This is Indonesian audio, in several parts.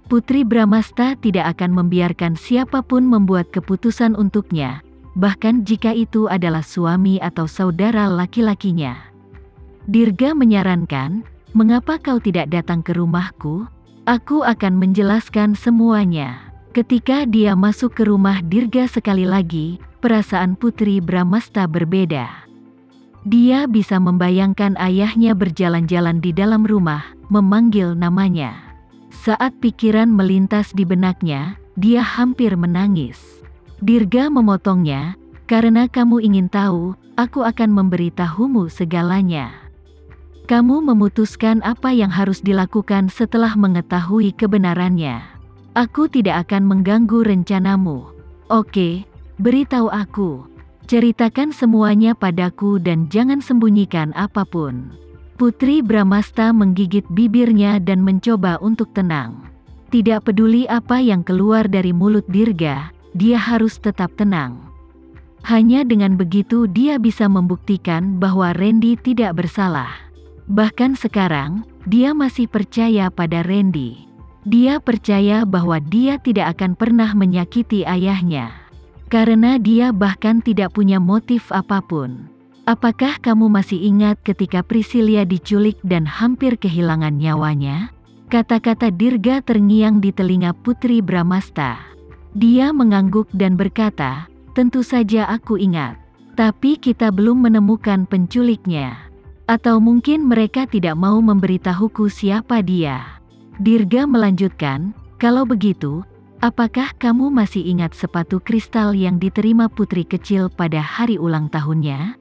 Putri Bramasta tidak akan membiarkan siapapun membuat keputusan untuknya, bahkan jika itu adalah suami atau saudara laki-lakinya. Dirga menyarankan, "Mengapa kau tidak datang ke rumahku? Aku akan menjelaskan semuanya." Ketika dia masuk ke rumah Dirga sekali lagi, perasaan Putri Bramasta berbeda. Dia bisa membayangkan ayahnya berjalan-jalan di dalam rumah, memanggil namanya. Saat pikiran melintas di benaknya, dia hampir menangis. Dirga memotongnya, "Karena kamu ingin tahu, aku akan memberitahumu segalanya. Kamu memutuskan apa yang harus dilakukan setelah mengetahui kebenarannya. Aku tidak akan mengganggu rencanamu. Oke, beritahu aku. Ceritakan semuanya padaku dan jangan sembunyikan apapun." Putri Bramasta menggigit bibirnya dan mencoba untuk tenang. Tidak peduli apa yang keluar dari mulut Dirga, dia harus tetap tenang. Hanya dengan begitu dia bisa membuktikan bahwa Randy tidak bersalah. Bahkan sekarang, dia masih percaya pada Randy. Dia percaya bahwa dia tidak akan pernah menyakiti ayahnya. Karena dia bahkan tidak punya motif apapun. Apakah kamu masih ingat ketika Priscilia diculik dan hampir kehilangan nyawanya? Kata-kata Dirga terngiang di telinga Putri Bramasta. Dia mengangguk dan berkata, "Tentu saja aku ingat. Tapi kita belum menemukan penculiknya. Atau mungkin mereka tidak mau memberitahuku siapa dia." Dirga melanjutkan, "Kalau begitu, apakah kamu masih ingat sepatu kristal yang diterima putri kecil pada hari ulang tahunnya?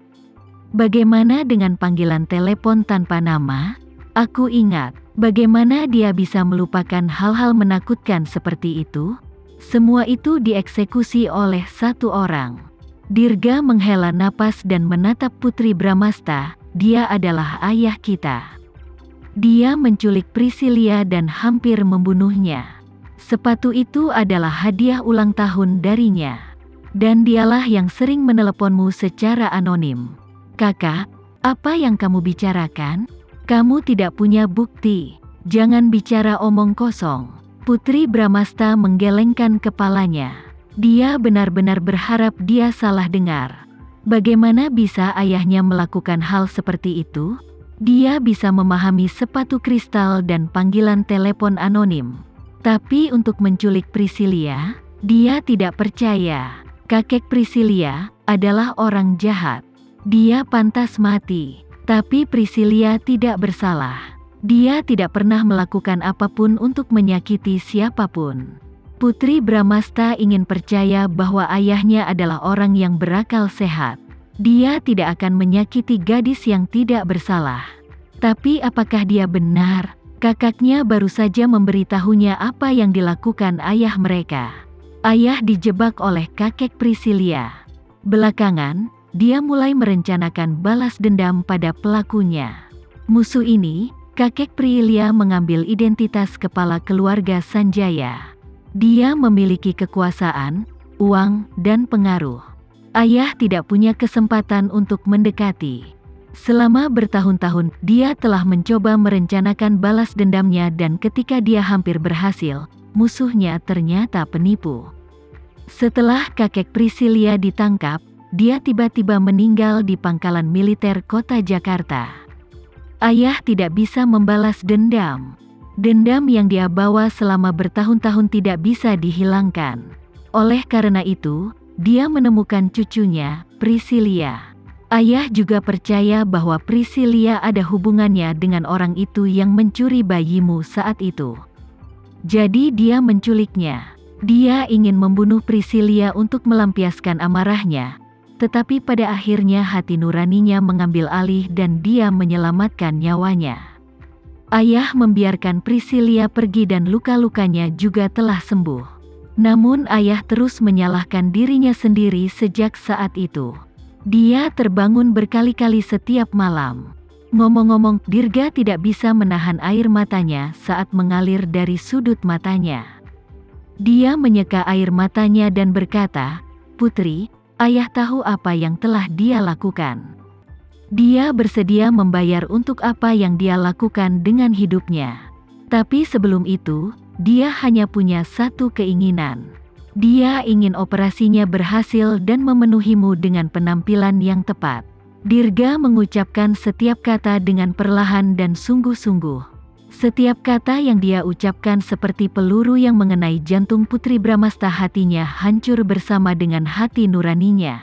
Bagaimana dengan panggilan telepon tanpa nama? Aku ingat. Bagaimana dia bisa melupakan hal-hal menakutkan seperti itu? Semua itu dieksekusi oleh satu orang." Dirga menghela napas dan menatap Putri Bramasta. "Dia adalah ayah kita. Dia menculik Priscilia dan hampir membunuhnya. Sepatu itu adalah hadiah ulang tahun darinya. Dan dialah yang sering meneleponmu secara anonim." "Kakak, apa yang kamu bicarakan? Kamu tidak punya bukti. Jangan bicara omong kosong." Putri Bramasta menggelengkan kepalanya. Dia benar-benar berharap dia salah dengar. Bagaimana bisa ayahnya melakukan hal seperti itu? Dia bisa memahami sepatu kristal dan panggilan telepon anonim. Tapi untuk menculik Priscilia, dia tidak percaya. Kakek Priscilia adalah orang jahat. Dia pantas mati. Tapi Priscilia tidak bersalah. Dia tidak pernah melakukan apapun untuk menyakiti siapapun. Putri Bramasta ingin percaya bahwa ayahnya adalah orang yang berakal sehat. Dia tidak akan menyakiti gadis yang tidak bersalah. Tapi apakah dia benar? Kakaknya baru saja memberitahunya apa yang dilakukan ayah mereka. Ayah dijebak oleh kakek Priscilia. Belakangan, dia mulai merencanakan balas dendam pada pelakunya. Musuh ini, kakek Priscilia mengambil identitas kepala keluarga Sanjaya. Dia memiliki kekuasaan, uang, dan pengaruh. Ayah tidak punya kesempatan untuk mendekati. Selama bertahun-tahun, dia telah mencoba merencanakan balas dendamnya dan ketika dia hampir berhasil, musuhnya ternyata penipu. Setelah kakek Priscilia ditangkap, dia tiba-tiba meninggal di pangkalan militer kota Jakarta. Ayah tidak bisa membalas dendam. Dendam yang dia bawa selama bertahun-tahun tidak bisa dihilangkan. Oleh karena itu, dia menemukan cucunya, Priscilia. Ayah juga percaya bahwa Priscilia ada hubungannya dengan orang itu yang mencuri bayimu saat itu. Jadi dia menculiknya. Dia ingin membunuh Priscilia untuk melampiaskan amarahnya. Tetapi pada akhirnya hati nuraninya mengambil alih dan dia menyelamatkan nyawanya. Ayah membiarkan Priscilia pergi dan luka-lukanya juga telah sembuh. Namun ayah terus menyalahkan dirinya sendiri sejak saat itu. Dia terbangun berkali-kali setiap malam. Ngomong-ngomong, Dirga tidak bisa menahan air matanya saat mengalir dari sudut matanya. Dia menyeka air matanya dan berkata, "Putri, ayah tahu apa yang telah dia lakukan. Dia bersedia membayar untuk apa yang dia lakukan dengan hidupnya. Tapi sebelum itu, dia hanya punya satu keinginan. Dia ingin operasinya berhasil dan memenuhimu dengan penampilan yang tepat. Dirga mengucapkan setiap kata dengan perlahan dan sungguh-sungguh. Setiap kata yang dia ucapkan seperti peluru yang mengenai jantung Putri Bramasta. Hatinya hancur bersama dengan hati nuraninya.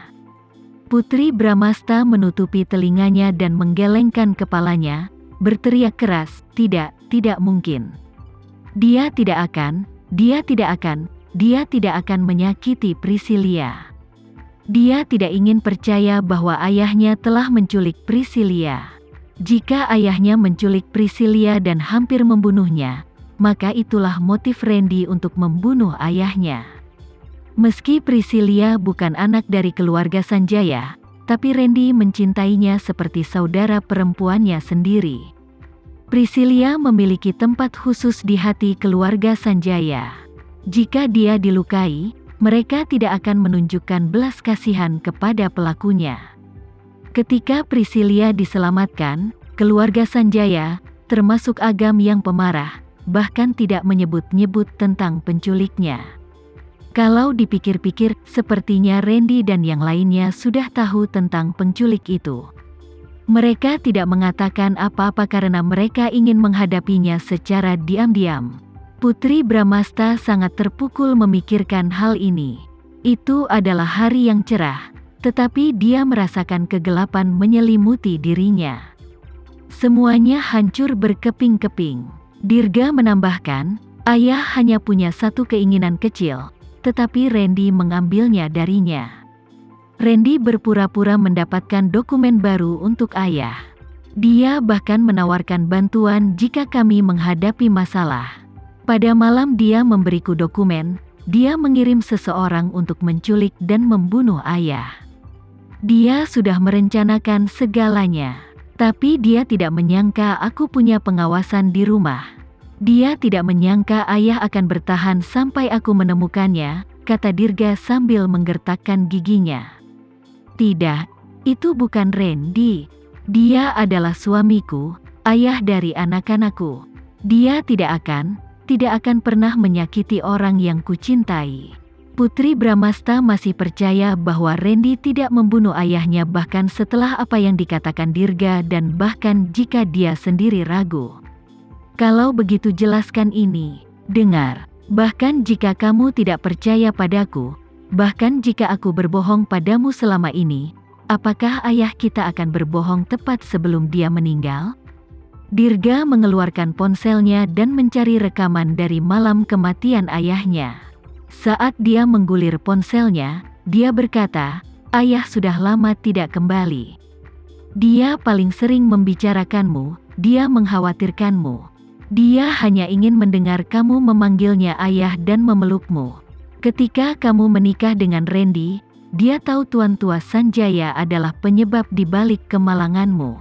Putri Bramasta menutupi telinganya dan menggelengkan kepalanya, berteriak keras, tidak mungkin. Dia tidak akan menyakiti Priscilia. Dia tidak ingin percaya bahwa ayahnya telah menculik Priscilia. Jika ayahnya menculik Priscilia dan hampir membunuhnya, maka itulah motif Randy untuk membunuh ayahnya. Meski Priscilia bukan anak dari keluarga Sanjaya, tapi Randy mencintainya seperti saudara perempuannya sendiri. Priscilia memiliki tempat khusus di hati keluarga Sanjaya. Jika dia dilukai, mereka tidak akan menunjukkan belas kasihan kepada pelakunya. Ketika Priscilia diselamatkan, keluarga Sanjaya, termasuk Agam yang pemarah, bahkan tidak menyebut-nyebut tentang penculiknya. Kalau dipikir-pikir, sepertinya Randy dan yang lainnya sudah tahu tentang penculik itu. Mereka tidak mengatakan apa-apa karena mereka ingin menghadapinya secara diam-diam. Putri Bramasta sangat terpukul memikirkan hal ini. Itu adalah hari yang cerah, tetapi dia merasakan kegelapan menyelimuti dirinya. Semuanya hancur berkeping-keping. Dirga menambahkan, ayah hanya punya satu keinginan kecil, tetapi Randy mengambilnya darinya. Randy berpura-pura mendapatkan dokumen baru untuk ayah. Dia bahkan menawarkan bantuan jika kami menghadapi masalah. Pada malam dia memberiku dokumen, dia mengirim seseorang untuk menculik dan membunuh ayah. Dia sudah merencanakan segalanya. Tapi dia tidak menyangka aku punya pengawasan di rumah. Dia tidak menyangka ayah akan bertahan sampai aku menemukannya, kata Dirga sambil menggertakkan giginya. Tidak, itu bukan Randy. Dia adalah suamiku, ayah dari anak-anakku. Dia tidak akan pernah menyakiti orang yang kucintai. Putri Bramasta masih percaya bahwa Randy tidak membunuh ayahnya bahkan setelah apa yang dikatakan Dirga dan bahkan jika dia sendiri ragu. Kalau begitu jelaskan ini, dengar, bahkan jika kamu tidak percaya padaku, bahkan jika aku berbohong padamu selama ini, apakah ayah kita akan berbohong tepat sebelum dia meninggal? Dirga mengeluarkan ponselnya dan mencari rekaman dari malam kematian ayahnya. Saat dia menggulir ponselnya, dia berkata, ayah sudah lama tidak kembali. Dia paling sering membicarakanmu, dia mengkhawatirkanmu. Dia hanya ingin mendengar kamu memanggilnya ayah dan memelukmu. Ketika kamu menikah dengan Randy, dia tahu Tuan Tua Sanjaya adalah penyebab di balik kemalanganmu.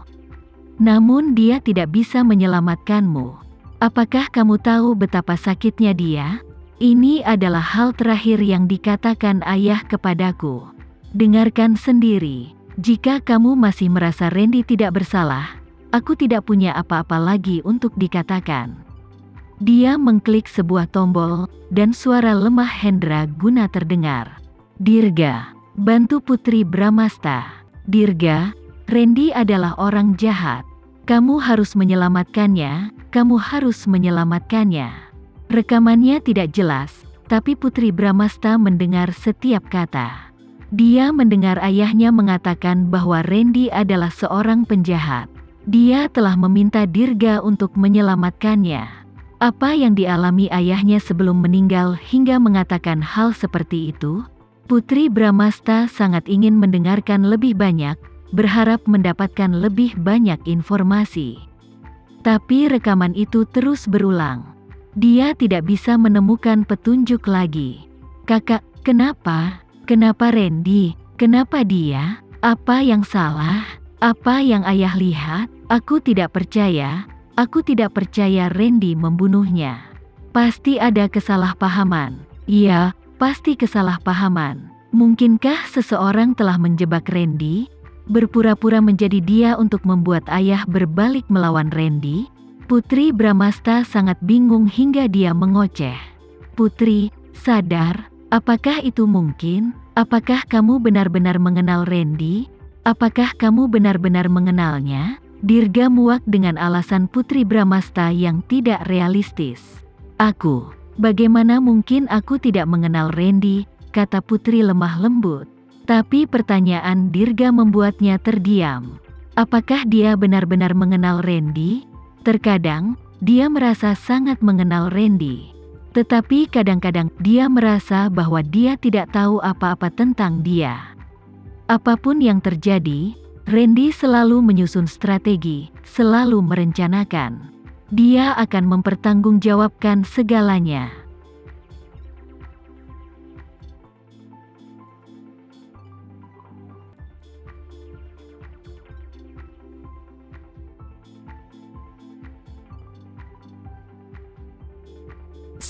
Namun dia tidak bisa menyelamatkanmu. Apakah kamu tahu betapa sakitnya dia? Ini adalah hal terakhir yang dikatakan ayah kepadaku. Dengarkan sendiri, jika kamu masih merasa Randy tidak bersalah, aku tidak punya apa-apa lagi untuk dikatakan. Dia mengklik sebuah tombol, dan suara lemah Hendra Guna terdengar. Dirga, bantu Putri Bramasta. Dirga, Randy adalah orang jahat. Kamu harus menyelamatkannya, kamu harus menyelamatkannya. Rekamannya tidak jelas, tapi Putri Bramasta mendengar setiap kata. Dia mendengar ayahnya mengatakan bahwa Randy adalah seorang penjahat. Dia telah meminta Dirga untuk menyelamatkannya. Apa yang dialami ayahnya sebelum meninggal hingga mengatakan hal seperti itu? Putri Bramasta sangat ingin mendengarkan lebih banyak, berharap mendapatkan lebih banyak informasi. Tapi rekaman itu terus berulang. Dia tidak bisa menemukan petunjuk lagi. Kakak, kenapa? Kenapa Randy? Kenapa dia? Apa yang salah? Apa yang ayah lihat? Aku tidak percaya. Aku tidak percaya Randy membunuhnya. Pasti ada kesalahpahaman. Iya, pasti kesalahpahaman. Mungkinkah seseorang telah menjebak Randy? Berpura-pura menjadi dia untuk membuat ayah berbalik melawan Randy? Putri Bramasta sangat bingung hingga dia mengoceh. Putri, sadar, apakah itu mungkin? Apakah kamu benar-benar mengenal Randy? Apakah kamu benar-benar mengenalnya? Dirga muak dengan alasan Putri Bramasta yang tidak realistis. Bagaimana mungkin aku tidak mengenal Randy, kata Putri lemah lembut. Tapi pertanyaan Dirga membuatnya terdiam. Apakah dia benar-benar mengenal Randy? Terkadang, dia merasa sangat mengenal Randy. Tetapi kadang-kadang dia merasa bahwa dia tidak tahu apa-apa tentang dia. Apapun yang terjadi, Randy selalu menyusun strategi, selalu merencanakan. Dia akan mempertanggungjawabkan segalanya.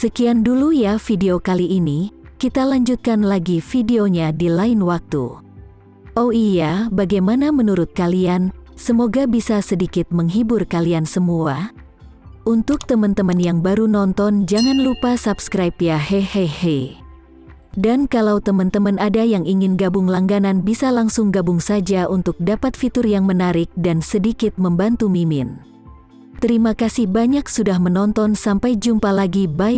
Sekian dulu ya video kali ini, kita lanjutkan lagi videonya di lain waktu. Oh iya, bagaimana menurut kalian? Semoga bisa sedikit menghibur kalian semua. Untuk teman-teman yang baru nonton, jangan lupa subscribe ya, hehehe. Dan kalau teman-teman ada yang ingin gabung langganan, bisa langsung gabung saja untuk dapat fitur yang menarik dan sedikit membantu Mimin. Terima kasih banyak sudah menonton, sampai jumpa lagi, bye.